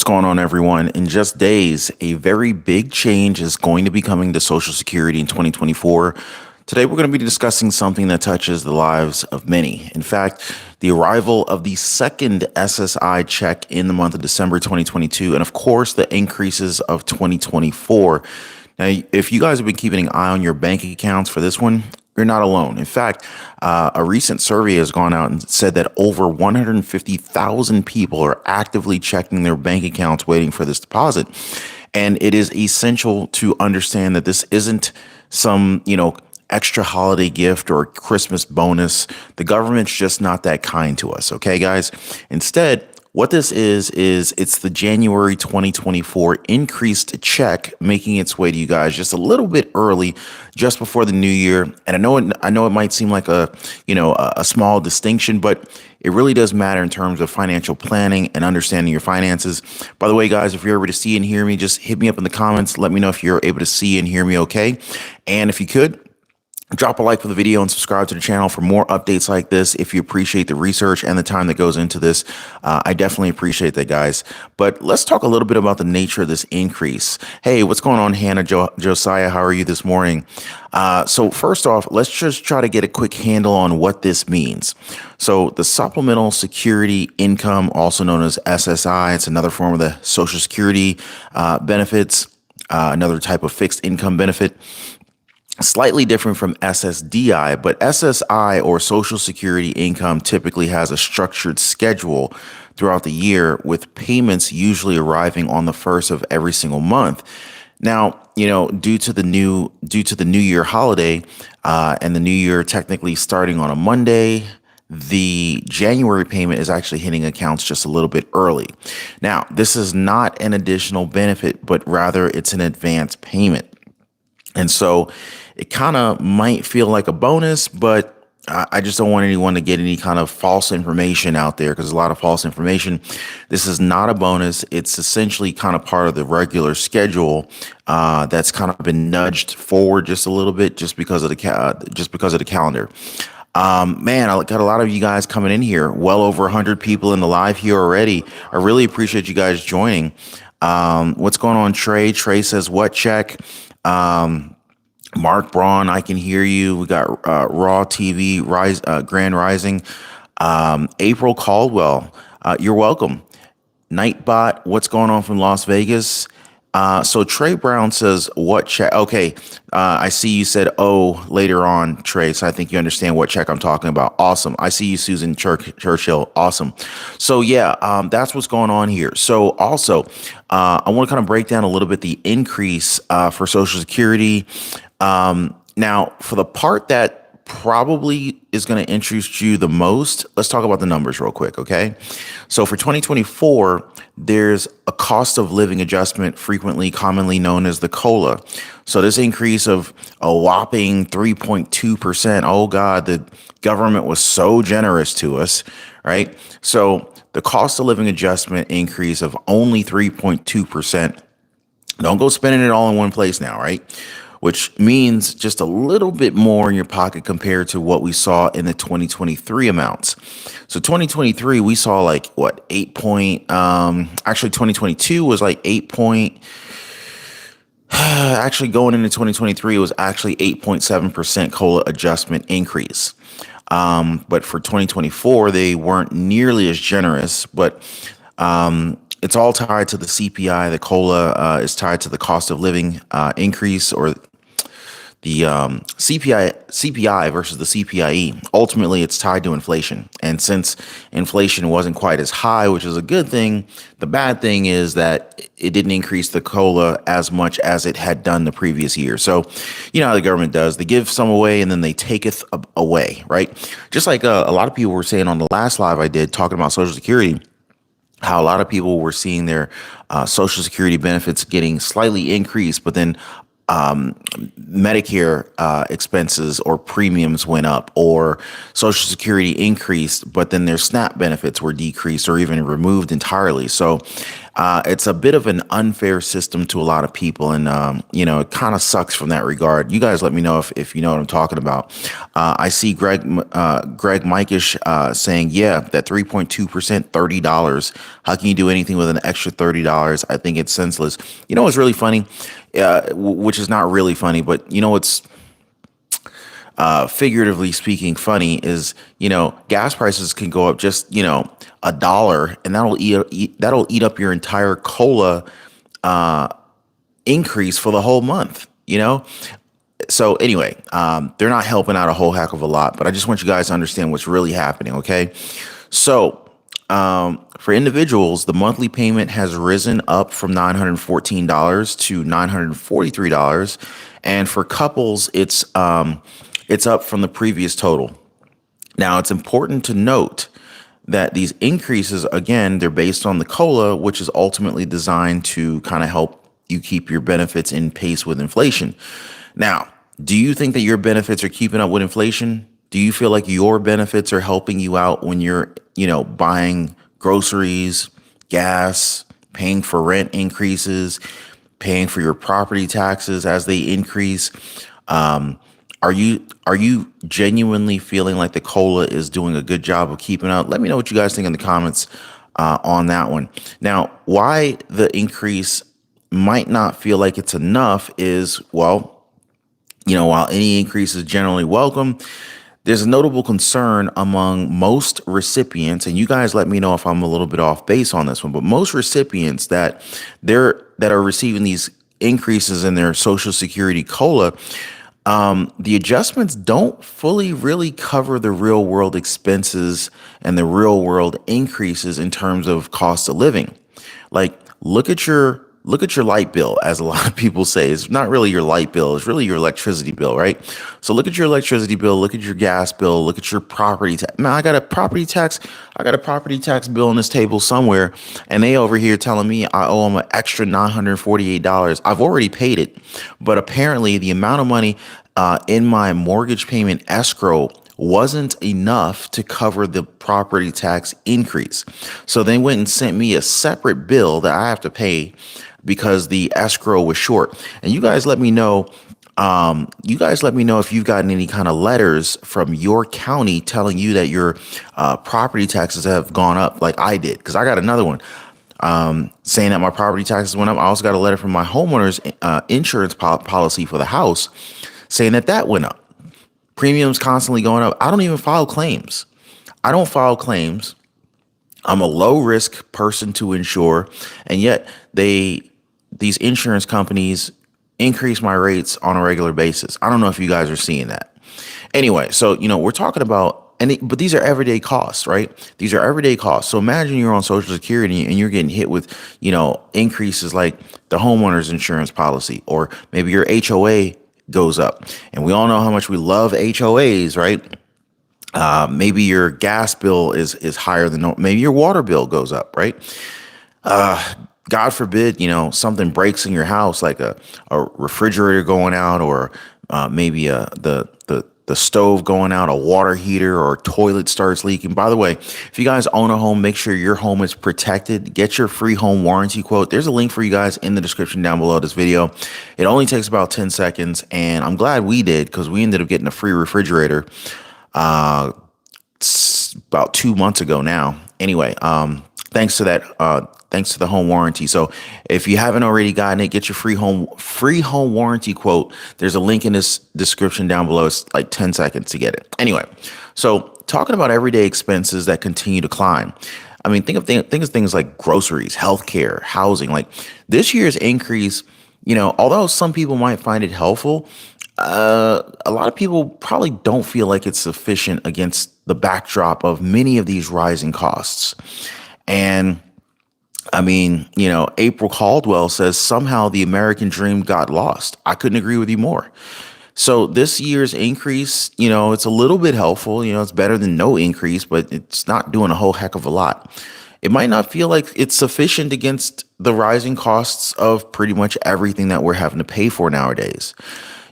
going on, everyone? In just days, a very big change is going to be coming to Social Security in 2024. Today, we're going to be discussing something that touches the lives of many. In fact, the arrival of the second SSI check in the month of December 2022, and of course, the increases of 2024. Now, if you guys have been keeping an eye on your bank accounts for this one, you're not alone. In fact, a recent survey has gone out and said that over 150,000 people are actively checking their bank accounts waiting for this deposit. And it is essential to understand that this isn't some, extra holiday gift or Christmas bonus. The government's just not that kind to us. Okay, guys? Instead, what this is it's the January 2024 increased check making its way to you guys just a little bit early, just before the new year. And I know it might seem like a small distinction, but it really does matter in terms of financial planning and understanding your finances. By the way, guys, if you're able to see and hear me, just hit me up in the comments. Let me know if you're able to see and hear me okay. And if you could, drop a like for the video and subscribe to the channel for more updates like this. If you appreciate the research and the time that goes into this, I definitely appreciate that, guys. But let's talk a little bit about the nature of this increase. Hey, what's going on, Hannah, Josiah? How are you this morning? So first off, let's just try to get a quick handle on what this means. So the Supplemental Security Income, also known as SSI, it's another form of the Social Security benefits, another type of fixed income benefit. Slightly different from SSDI, but SSI, or Social Security Income, typically has a structured schedule throughout the year, with payments usually arriving on the first of every single month. Now, due to the new year holiday, and the new year technically starting on a Monday, the January payment is actually hitting accounts just a little bit early. Now, this is not an additional benefit, but rather it's an advance payment. And so it kind of might feel like a bonus, but I just don't want anyone to get any kind of false information out there, because there's a lot of false information. This is not a bonus. It's essentially kind of part of the regular schedule that's kind of been nudged forward just a little bit, just because of the calendar. Man, I got a lot of you guys coming in here. Well over 100 people in the live here already. I really appreciate you guys joining. What's going on, Trey? Trey says, what check? Mark Braun, I can hear you. We got Raw TV, Grand Rising. April Caldwell, you're welcome. Nightbot, what's going on from Las Vegas? So Trey Brown says, what check? Okay, I see you said later on, Trey, so I think you understand what check I'm talking about. Awesome. I see you, Susan Churchill. Awesome. So yeah, that's what's going on here. So also, I want to kind of break down a little bit the increase for Social Security. Now, for the part that probably is going to interest you the most, let's talk about the numbers real quick, okay? So for 2024, there's a cost of living adjustment, frequently commonly known as the COLA. So this increase of a whopping 3.2%. Oh God, the government was so generous to us, right? So the cost of living adjustment increase of only 3.2%. Don't go spending it all in one place now, right? Which means just a little bit more in your pocket compared to what we saw in the 2023 amounts. So 2023, we saw like what, 2022 was like actually going into 2023, it was actually 8.7% COLA adjustment increase. But for 2024, they weren't nearly as generous, but, it's all tied to the CPI. The COLA is tied to the cost of living increase, or the CPI versus the CPIE. Ultimately, it's tied to inflation. And since inflation wasn't quite as high, which is a good thing, the bad thing is that it didn't increase the COLA as much as it had done the previous year. So, you know how the government does. They give some away and then they taketh away, right? Just like a lot of people were saying on the last live I did talking about Social Security, how a lot of people were seeing their Social Security benefits getting slightly increased, but then Medicare expenses or premiums went up, or Social Security increased, but then their SNAP benefits were decreased or even removed entirely. So It's a bit of an unfair system to a lot of people, and it kind of sucks from that regard. You guys, let me know if you know what I'm talking about. I see Greg Mikish saying, "Yeah, that 3.2%, $30. How can you do anything with an extra $30? I think it's senseless." You know what's really funny, which is not really funny, but you know what's figuratively speaking funny is, gas prices can go up just, $1, and that'll eat up your entire cola increase for the whole month, So anyway, they're not helping out a whole heck of a lot, but I just want you guys to understand what's really happening. Okay. So, for individuals, the monthly payment has risen up from $914 to $943. And for couples, it's up from the previous total. Now, it's important to note that these increases, again, they're based on the COLA, which is ultimately designed to kind of help you keep your benefits in pace with inflation. Now, do you think that your benefits are keeping up with inflation? Do you feel like your benefits are helping you out when you're, buying groceries, gas, paying for rent increases, paying for your property taxes as they increase? Are you genuinely feeling like the COLA is doing a good job of keeping up? Let me know what you guys think in the comments on that one. Now, why the increase might not feel like it's enough is, well, while any increase is generally welcome, there's a notable concern among most recipients, and you guys let me know if I'm a little bit off base on this one, but most recipients that are receiving these increases in their Social Security COLA, the adjustments don't fully really cover the real world expenses and the real world increases in terms of cost of living. Like, look at your light bill, as a lot of people say. It's not really your light bill, it's really your electricity bill, right? So look at your electricity bill, look at your gas bill, look at your property tax. Man, I got a property tax bill on this table somewhere, and they over here telling me I owe them an extra $948. I've already paid it, but apparently the amount of money in my mortgage payment escrow wasn't enough to cover the property tax increase. So they went and sent me a separate bill that I have to pay because the escrow was short. And you guys let me know. If you've gotten any kind of letters from your county telling you that your property taxes have gone up, like I did, because I got another one saying that my property taxes went up. I also got a letter from my homeowner's insurance policy for the house saying that went up. Premiums constantly going up. I don't even file claims. I don't file claims. I'm a low risk person to insure, and yet these insurance companies increase my rates on a regular basis. I don't know if you guys are seeing that. Anyway, so we're talking about, but these are everyday costs, right? These are everyday costs. So imagine you're on Social Security and you're getting hit with increases like the homeowner's insurance policy, or maybe your HOA goes up, and we all know how much we love HOAs, right? Maybe your gas bill is higher than maybe your water bill goes up, right? God forbid, something breaks in your house, like a refrigerator going out, or maybe the stove going out, a water heater, or a toilet starts leaking. By the way, if you guys own a home, make sure your home is protected. Get your free home warranty quote. There's a link for you guys in the description down below this video. It only takes about 10 seconds, and I'm glad we did, because we ended up getting a free refrigerator about 2 months ago now. Anyway, thanks to that, thanks to the home warranty. So if you haven't already gotten it, get your free home warranty quote. There's a link in this description down below. It's like 10 seconds to get it. Anyway, so talking about everyday expenses that continue to climb. I mean, think of things like groceries, healthcare, housing. Like this year's increase, although some people might find it helpful, a lot of people probably don't feel like it's sufficient against the backdrop of many of these rising costs. And I mean, April Caldwell says somehow the American dream got lost. I couldn't agree with you more. So this year's increase, it's a little bit helpful. It's better than no increase, but it's not doing a whole heck of a lot. It might not feel like it's sufficient against the rising costs of pretty much everything that we're having to pay for nowadays.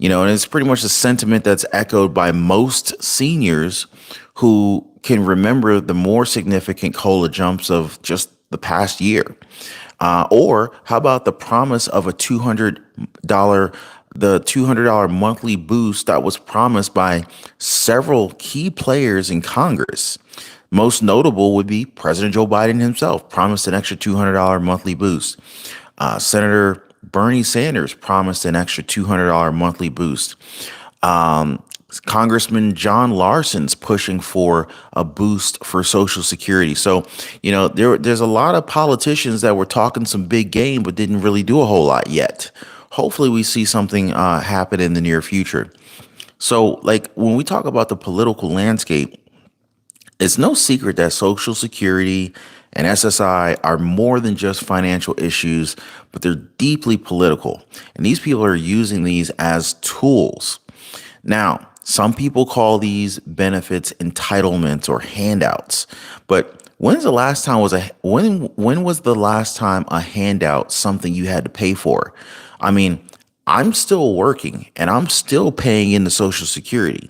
And it's pretty much the sentiment that's echoed by most seniors who can remember the more significant COLA jumps of just the past year. Or how about the promise of a $200 monthly boost that was promised by several key players in Congress? Most notable would be President Joe Biden himself promised an extra $200 monthly boost. Senator Bernie Sanders promised an extra $200 monthly boost. Congressman John Larson's pushing for a boost for Social Security. So, there's a lot of politicians that were talking some big game, but didn't really do a whole lot yet. Hopefully, we see something happen in the near future. So, like when we talk about the political landscape, it's no secret that Social Security and SSI are more than just financial issues, but they're deeply political. And these people are using these as tools. Now, some people call these benefits entitlements or handouts. But when was the last time a handout something you had to pay for? I mean, I'm still working and I'm still paying into Social Security.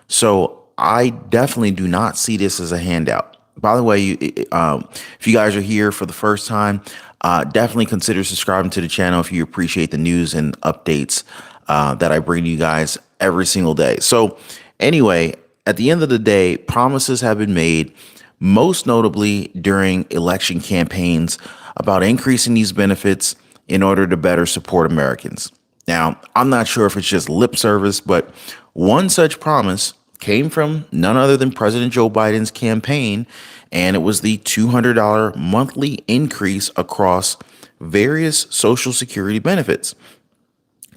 So I definitely do not see this as a handout. By the way, if you guys are here for the first time, definitely consider subscribing to the channel if you appreciate the news and updates that I bring to you guys every single day. So anyway, at the end of the day, promises have been made, most notably during election campaigns, about increasing these benefits in order to better support Americans. Now, I'm not sure if it's just lip service, but one such promise came from none other than President Joe Biden's campaign, and it was the $200 monthly increase across various Social Security benefits.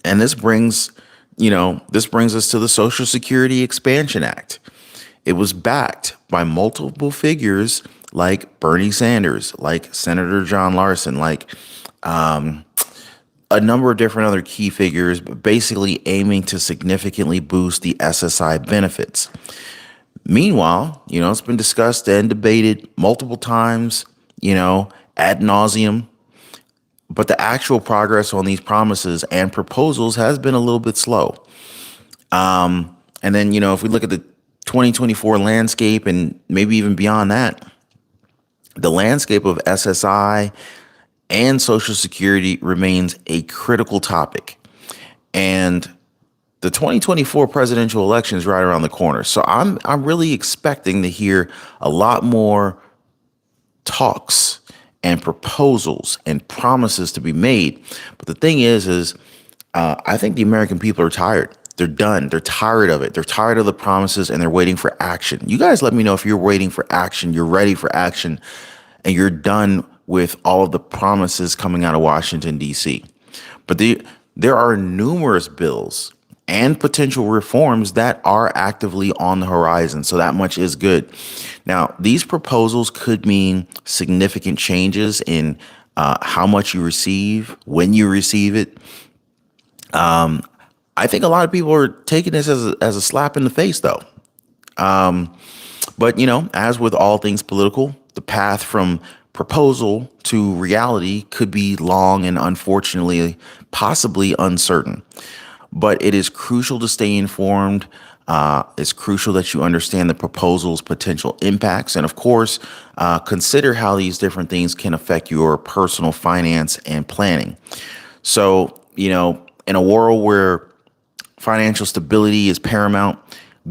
And this brings us to the Social Security Expansion Act. It was backed by multiple figures like Bernie Sanders, like Senator John Larson, like a number of different other key figures, but basically aiming to significantly boost the SSI benefits. Meanwhile, it's been discussed and debated multiple times, ad nauseum. But the actual progress on these promises and proposals has been a little bit slow. And then, if we look at the 2024 landscape and maybe even beyond that, the landscape of SSI and Social Security remains a critical topic. And the 2024 presidential election is right around the corner. So I'm really expecting to hear a lot more talks and proposals and promises to be made. But the thing is I think the American people are tired. They're done. They're tired of it. They're tired of the promises and they're waiting for action. You guys let me know if you're waiting for action, you're ready for action, and you're done with all of the promises coming out of Washington, D.C. But there are numerous bills and potential reforms that are actively on the horizon. So that much is good. Now, these proposals could mean significant changes in how much you receive, when you receive it. I think a lot of people are taking this as a slap in the face, though. But, as with all things political, the path from proposal to reality could be long and unfortunately, possibly uncertain. But it is crucial to stay informed. It's crucial that you understand the proposal's potential impacts. And of course, consider how these different things can affect your personal finance and planning. So, in a world where financial stability is paramount,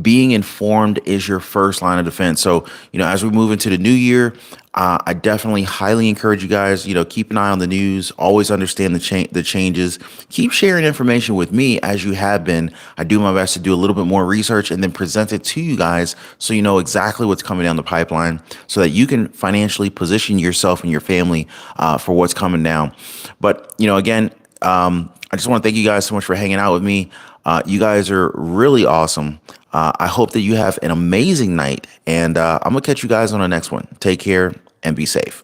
being informed is your first line of defense. So, as we move into the new year, I definitely highly encourage you guys, keep an eye on the news, always understand the changes, keep sharing information with me as you have been. I do my best to do a little bit more research and then present it to you guys so you know exactly what's coming down the pipeline so that you can financially position yourself and your family for what's coming down. But, again, I just want to thank you guys so much for hanging out with me. You guys are really awesome. I hope that you have an amazing night, and I'm going to catch you guys on the next one. Take care and be safe.